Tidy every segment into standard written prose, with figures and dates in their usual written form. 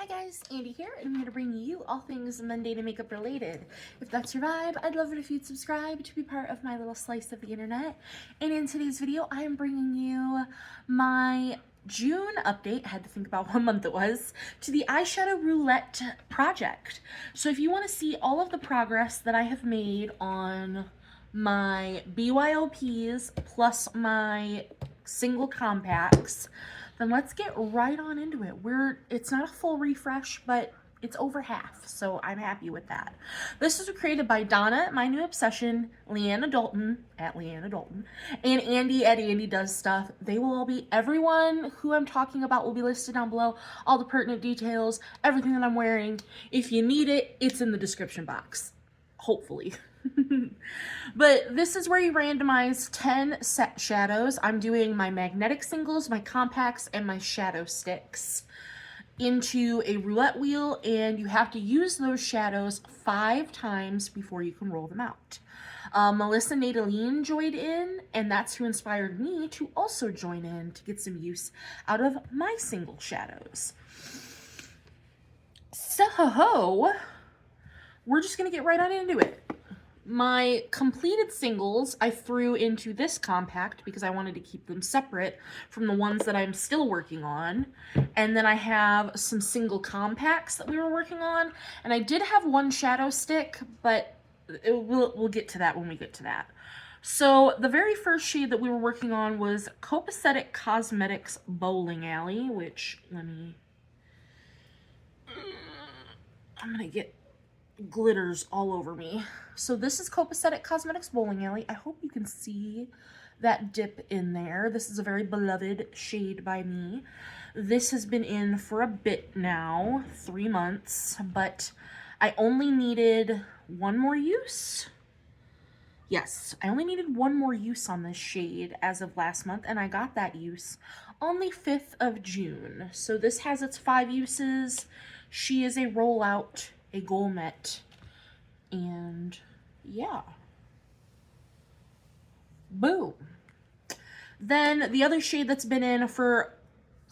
guys, Andy here, and I'm here to bring you all things Monday to makeup related. If that's your vibe, I'd love it if you'd subscribe to be part of my little slice of the internet. And in today's video, I am bringing you my June update, I had to think about what month it was, to the Eyeshadow Roulette project. So if you want to see all of the progress that I have made on my BYOPs plus my single compacts, then let's get right on into it. It's not a full refresh, but it's over half, so I'm happy with that. This was created by Donna, My New Obsession, Leanna Dalton, at Leanna Dalton, and Andy at Andy Does Stuff. They will all be, everyone who I'm talking about will be listed down below, all the pertinent details, everything that I'm wearing. If you need it, it's in the description box, hopefully. But this is where you randomize 10 set shadows. I'm doing my magnetic singles, my compacts, and my shadow sticks into a roulette wheel, and you have to use those shadows 5 times before you can roll them out. Melissa Nadaline joined in, and that's who inspired me to also join in to get some use out of my single shadows. So, we're just going to get right on into it. My completed singles I threw into this compact because I wanted to keep them separate from the ones that I'm still working on. And then I have some single compacts that we were working on. And I did have one shadow stick, but we'll get to that when we get to that. So the very first shade that we were working on was Copacetic Cosmetics Bowling Alley, which, I'm going to get glitters all over me. So this is Copacetic Cosmetics Bowling Alley. I hope you can see that dip in there. This is a very beloved shade by me. This has been in for a bit now, 3 months, but I only needed one more use. Yes, I only needed one more use on this shade as of last month, and I got that use on the 5th of June. So this has its 5 uses. She is a rollout, a gourmet, and yeah, boom. Then the other shade that's been in for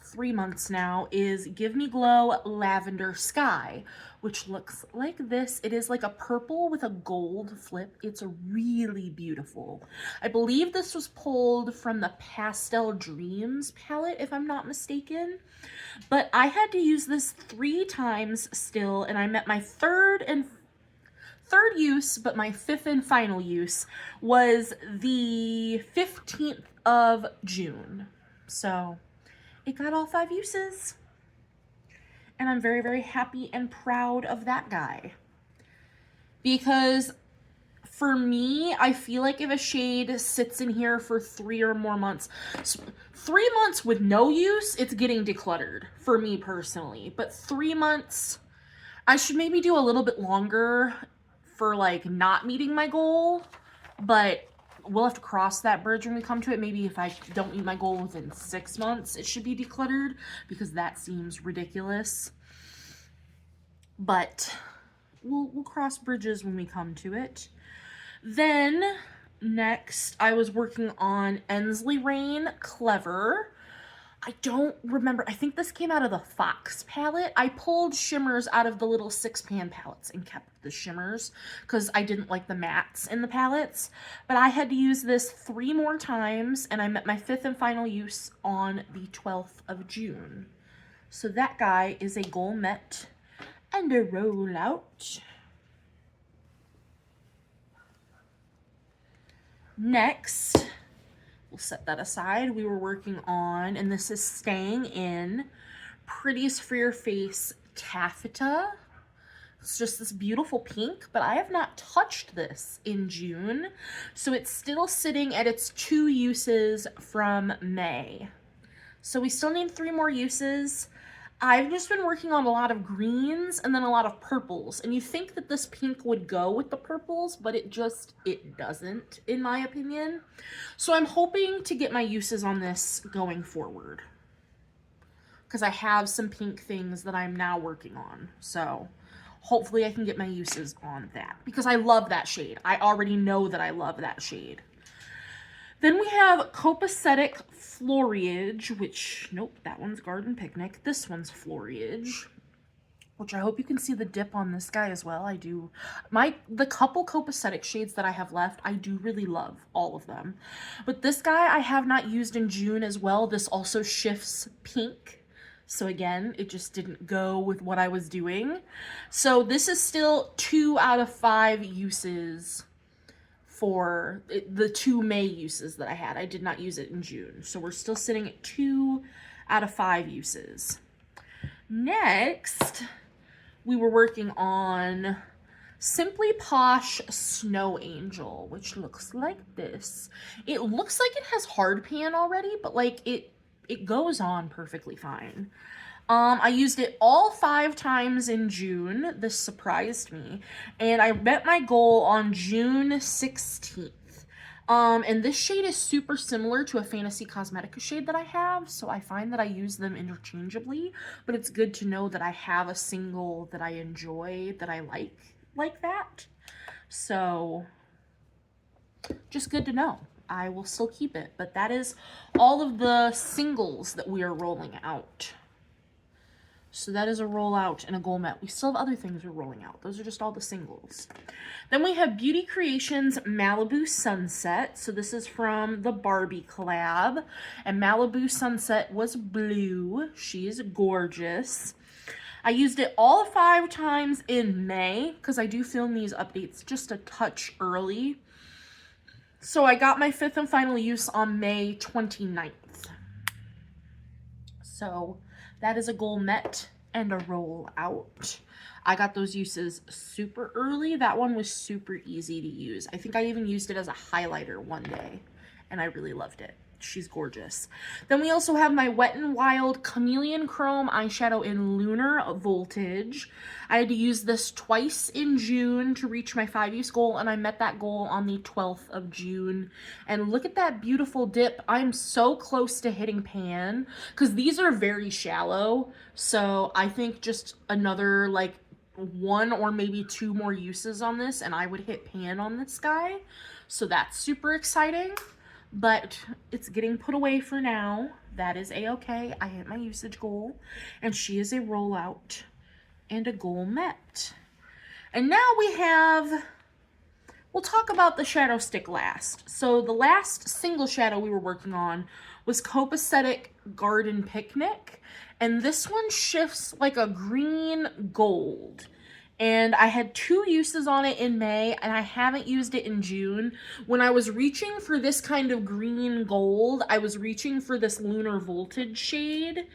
3 months now is Give Me Glow Lavender Sky, which looks like this. It is like a purple with a gold flip. It's really beautiful. I believe this was pulled from the Pastel Dreams palette, if I'm not mistaken. But I had to use this 3 times still, and I met my third use, but my 5th and final use was the 15th of June. So it got all 5 uses, and I'm very, very happy and proud of that guy. Because for me, I feel like if a shade sits in here for 3 or more months, 3 months with no use, it's getting decluttered for me personally. But 3 months, I should maybe do a little bit longer for like not meeting my goal, but we'll have to cross that bridge when we come to it. Maybe if I don't meet my goal within 6 months, it should be decluttered, because that seems ridiculous. But we'll cross bridges when we come to it. Then next, I was working on Ensley Rain Clever. I don't remember. I think this came out of the Fox palette. I pulled shimmers out of the little 6-pan palettes and kept the shimmers because I didn't like the mattes in the palettes. But I had to use this 3 more times, and I met my 5th and final use on the 12th of June. So that guy is a gourmet and a rollout. Next, we'll set that aside. We were working on, and this is Staying In, Prettiest for Your Face Taffeta. It's just this beautiful pink, but I have not touched this in June, so it's still sitting at its 2 uses from May. So we still need 3 more uses. I've just been working on a lot of greens and then a lot of purples, and you think that this pink would go with the purples, but it doesn't, in my opinion. So I'm hoping to get my uses on this going forward, because I have some pink things that I'm now working on. So hopefully I can get my uses on that, because I love that shade. I already know that I love that shade. Then we have Copacetic Foliage, which, nope, that one's Garden Picnic. This one's Foliage. which I hope you can see the dip on this guy as well. I do. The couple copacetic shades that I have left, I do really love all of them. But this guy I have not used in June as well. This also shifts pink. So again, it just didn't go with what I was doing. So this is still 2 out of 5 uses for the 2 May uses that I had. I did not use it in June. So we're still sitting at 2 out of 5 uses. Next, we were working on Simply Posh Snow Angel, which looks like this. It looks like it has hard pan already, but like it goes on perfectly fine. I used it all 5 times in June. This surprised me. And I met my goal on June 16th. And this shade is super similar to a Fantasy Cosmetics shade that I have, so I find that I use them interchangeably, but it's good to know that I have a single that I enjoy, that I like that. So, just good to know. I will still keep it, but that is all of the singles that we are rolling out. So that is a rollout and a goal met. We still have other things we're rolling out. Those are just all the singles. Then we have Beauty Creations Malibu Sunset. So this is from the Barbie collab. And Malibu Sunset was blue. She is gorgeous. I used it all 5 times in May because I do film these updates just a touch early. So I got my 5th and final use on May 29th. So that is a goal met and a roll out. I got those uses super early. That one was super easy to use. I think I even used it as a highlighter one day, and I really loved it. She's gorgeous. Then we also have my Wet n Wild Chameleon Chrome eyeshadow in Lunar Voltage. I had to use this twice in June to reach my 5-use goal, and I met that goal on the 12th of June. And look at that beautiful dip. I'm so close to hitting pan, because these are very shallow. So I think just another like 1 or maybe 2 more uses on this, and I would hit pan on this guy. So that's super exciting. But it's getting put away for now. That is a-okay. I hit my usage goal, and she is a rollout and a goal met. And now we'll talk about the shadow stick last. So the last single shadow we were working on was Copacetic Garden Picnic, and this one shifts like a green gold. And I had 2 uses on it in May, and I haven't used it in June. When I was reaching for this kind of green gold, I was reaching for this Lunar Voltage shade.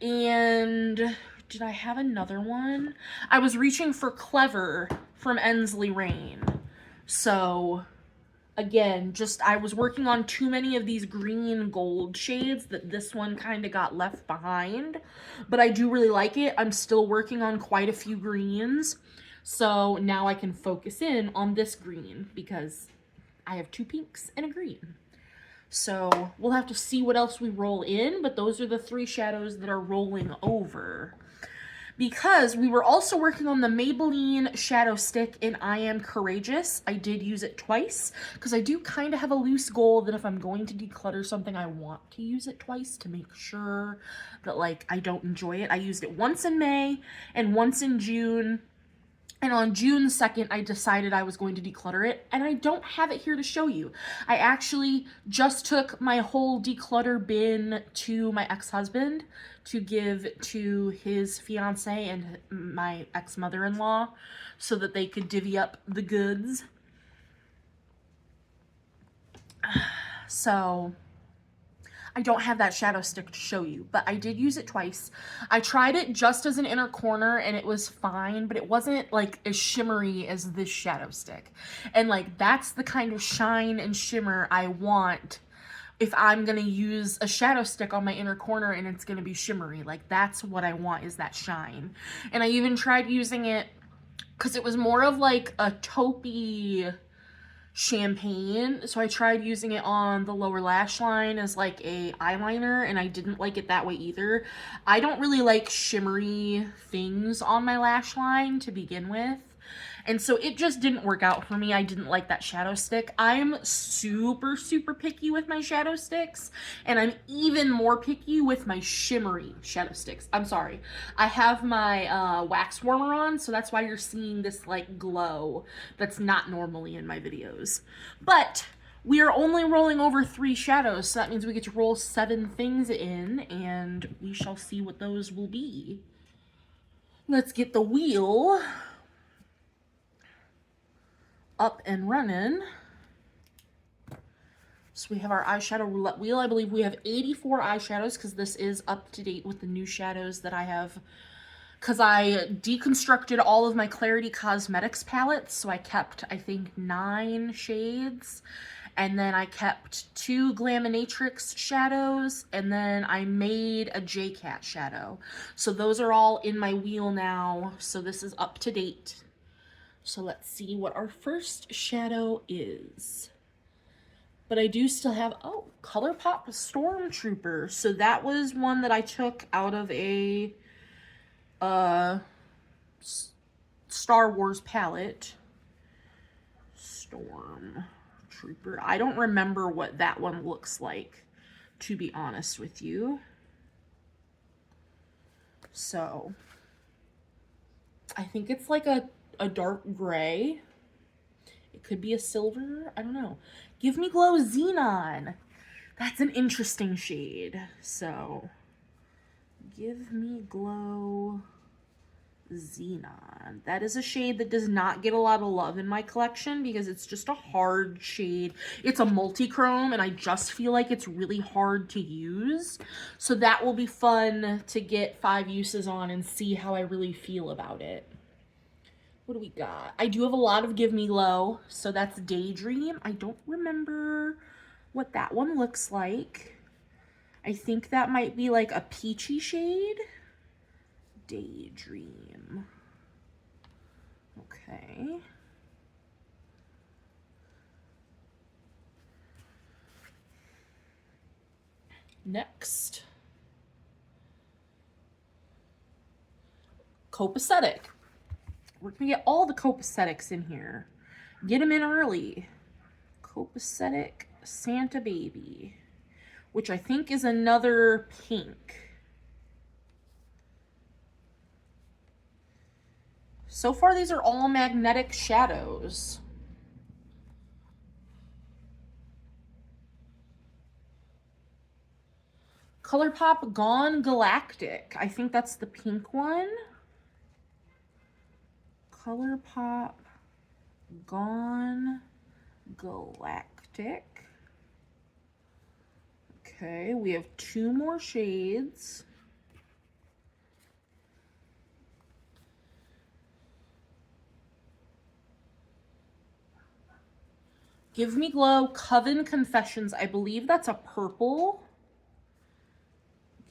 And did I have another one? I was reaching for Clever from Ensley Rain. So again, just I was working on too many of these green gold shades that this one kind of got left behind, but I do really like it. I'm still working on quite a few greens, so now I can focus in on this green because I have 2 pinks and a green. So we'll have to see what else we roll in, but those are the 3 shadows that are rolling over. Because we were also working on the Maybelline Shadow Stick in I Am Courageous. I did use it twice because I do kind of have a loose goal that if I'm going to declutter something, I want to use it twice to make sure that like I don't enjoy it. I used it once in May and once in June. And on June 2nd, I decided I was going to declutter it, and I don't have it here to show you. I actually just took my whole declutter bin to my ex-husband to give to his fiance and my ex-mother-in-law so that they could divvy up the goods. So I don't have that shadow stick to show you, but I did use it twice. I tried it just as an inner corner and it was fine, but it wasn't like as shimmery as this shadow stick. And like that's the kind of shine and shimmer I want if I'm gonna use a shadow stick on my inner corner and it's gonna be shimmery. Like that's what I want, is that shine. And I even tried using it because it was more of like a taupey champagne, so I tried using it on the lower lash line as like a eyeliner, and I didn't like it that way either. I don't really like shimmery things on my lash line to begin with, And so it just didn't work out for me. I didn't like that shadow stick. I'm super, super picky with my shadow sticks, and I'm even more picky with my shimmery shadow sticks. I'm sorry. I have my wax warmer on, so that's why you're seeing this like glow that's not normally in my videos. But we are only rolling over 3 shadows, so that means we get to roll 7 things in, and we shall see what those will be. Let's get the wheel up and running. So we have our eyeshadow roulette wheel. I believe we have 84 eyeshadows because this is up to date with the new shadows that I have, because I deconstructed all of my Clarity Cosmetics palettes. So I kept, I think, 9 shades. And then I kept 2 Glaminatrix shadows, and then I made a J-Cat shadow. So those are all in my wheel now, so this is up to date. So let's see what our first shadow is. But I do still have, oh, ColourPop Stormtrooper. So that was one that I took out of a Star Wars palette. Stormtrooper. I don't remember what that one looks like, to be honest with you. So I think it's like a dark gray. It could be a silver. I don't know. Give Me Glow Xenon. That's an interesting shade. So Give Me Glow Xenon. That is a shade that does not get a lot of love in my collection because it's just a hard shade. It's a multi-chrome, and I just feel like it's really hard to use. So that will be fun to get 5 uses on and see how I really feel about it. What do we got? I do have a lot of Give Me Glow, so that's Daydream. I don't remember what that one looks like. I think that might be like a peachy shade. Daydream. Okay. Next. Copacetic. We're gonna get all the Copacetics in here. Get them in early. Copacetic Santa Baby, which I think is another pink. So far, these are all magnetic shadows. ColourPop Gone Galactic. I think that's the pink one. ColourPop Gone Galactic. Okay, we have 2 more shades. Give Me Glow Coven Confessions. I believe that's a purple.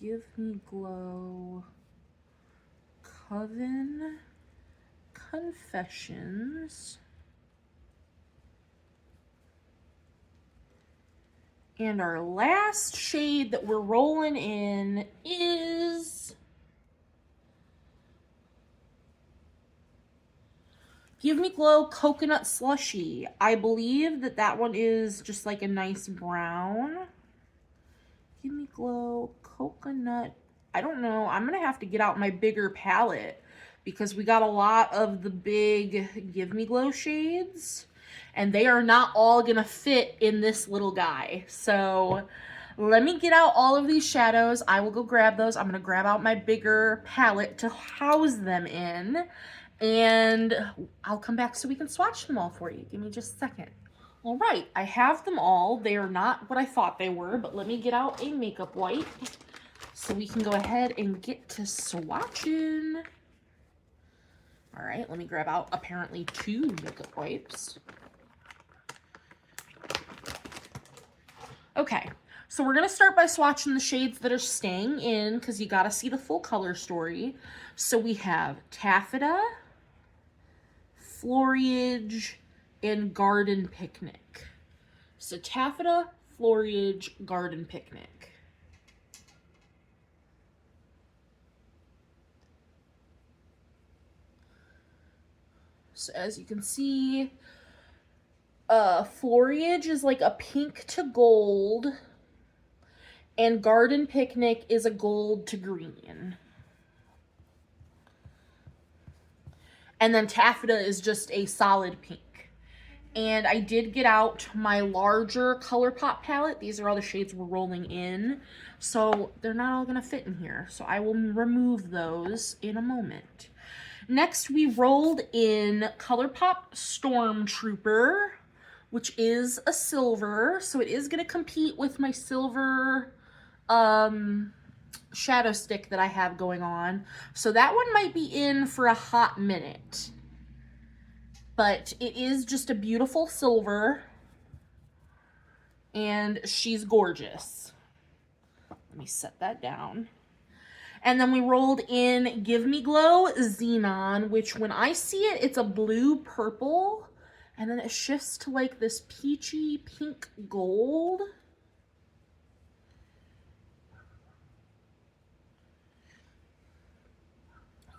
Give Me Glow Coven Confessions. And our last shade that we're rolling in is Give Me Glow Coconut Slushy. I believe that that one is just like a nice brown. Give Me Glow Coconut. I don't know. I'm going to have to get out my bigger palette because we got a lot of the big Give Me Glow shades, and they are not all going to fit in this little guy. So let me get out all of these shadows. I will go grab those. I'm going to grab out my bigger palette to house them in, and I'll come back so we can swatch them all for you. Give me just a second. All right, I have them all. They are not what I thought they were, but let me get out a makeup wipe so we can go ahead and get to swatching. All right, let me grab out apparently 2 makeup wipes. Okay, so we're gonna start by swatching the shades that are staying in because you gotta see the full color story. So we have Taffeta, Foliage, and Garden Picnic. So Taffeta, Foliage, Garden Picnic. So as you can see, Foliage is like a pink to gold, and Garden Picnic is a gold to green. And then Taffeta is just a solid pink. And I did get out my larger ColourPop palette. These are all the shades we're rolling in. So they're not all gonna fit in here. So I will remove those in a moment. Next, we rolled in ColourPop Stormtrooper, which is a silver. So it is gonna compete with my silver shadow stick that I have going on. So that one might be in for a hot minute. But it is just a beautiful silver, and she's gorgeous. Let me set that down. And then we rolled in Give Me Glow Xenon, which when I see it, it's a blue purple, and then it shifts to like this peachy pink gold.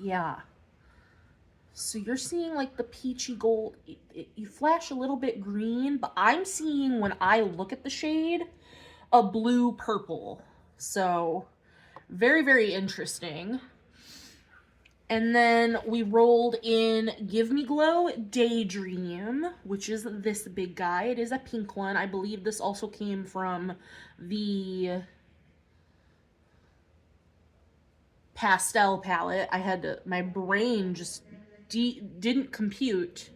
Yeah. So you're seeing like the peachy gold, you flash a little bit green, but I'm seeing, when I look at the shade, a blue purple. So very, very interesting. And then we rolled in Give Me Glow Daydream, which is this big guy. It is a pink one. I believe this also came from the pastel palette. I had to, my brain just didn't compute.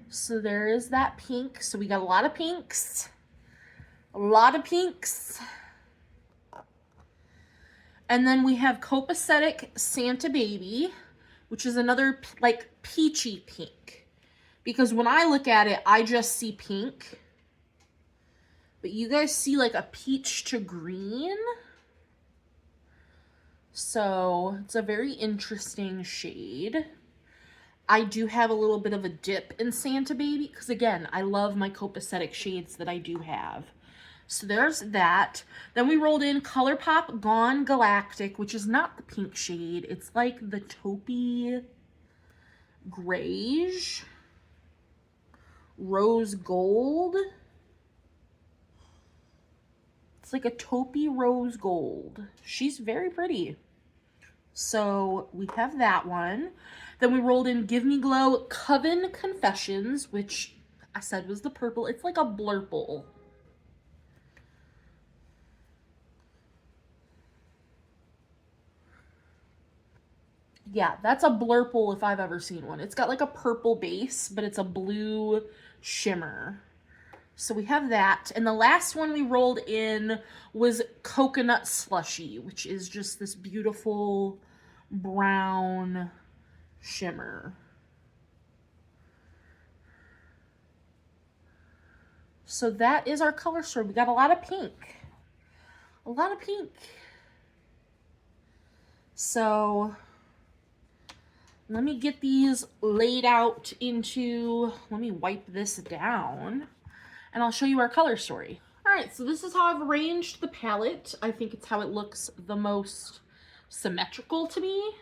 So there is that pink. So we got a lot of pinks. A lot of pinks. And then we have Copacetic Santa Baby, which is another like peachy pink. Because when I look at it, I just see pink. But you guys see like a peach to green. So it's a very interesting shade. I do have a little bit of a dip in Santa Baby because, again, I love my copacetic shades that I do have. So there's that. Then we rolled in ColourPop Gone Galactic, which is not the pink shade. It's like the taupey grayish, rose gold. It's like a taupey rose gold. She's very pretty. So we have that one. Then we rolled in Give Me Glow Coven Confessions, which I said was the purple. It's like a blurple. Yeah, that's a blurple if I've ever seen one. It's got like a purple base, but it's a blue shimmer. So we have that. And the last one we rolled in was Coconut Slushy, which is just this beautiful brown shimmer. So that is our color story. We got a lot of pink. A lot of pink. So let me get these laid out into, let me wipe this down, and I'll show you our color story. All right, so this is how I've arranged the palette. I think it's how it looks the most symmetrical to me,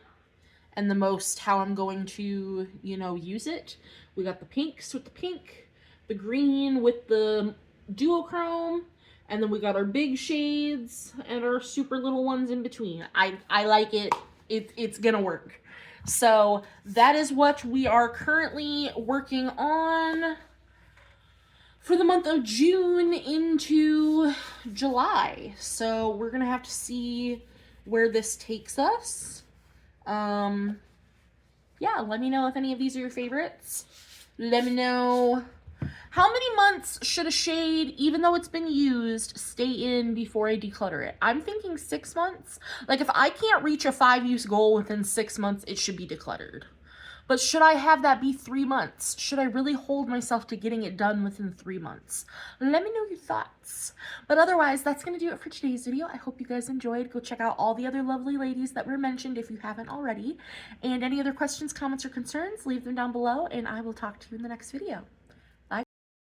and the most how I'm going to, you know, use it. We got the pinks with the pink, the green with the duochrome, and then we got our big shades and our super little ones in between. I like it. It's gonna work. So that is what we are currently working on for the month of June into July. So we're gonna have to see where this takes us. Yeah, let me know if any of these are your favorites. Let me know how many months should a shade, even though it's been used, stay in before I declutter it. I'm thinking 6 months. Like if I can't reach a 5-use goal within 6 months, it should be decluttered. But should I have that be 3 months? Should I really hold myself to getting it done within 3 months? Let me know your thoughts. But otherwise, that's going to do it for today's video. I hope you guys enjoyed. Go check out all the other lovely ladies that were mentioned if you haven't already. And any other questions, comments, or concerns, leave them down below, and I will talk to you in the next video.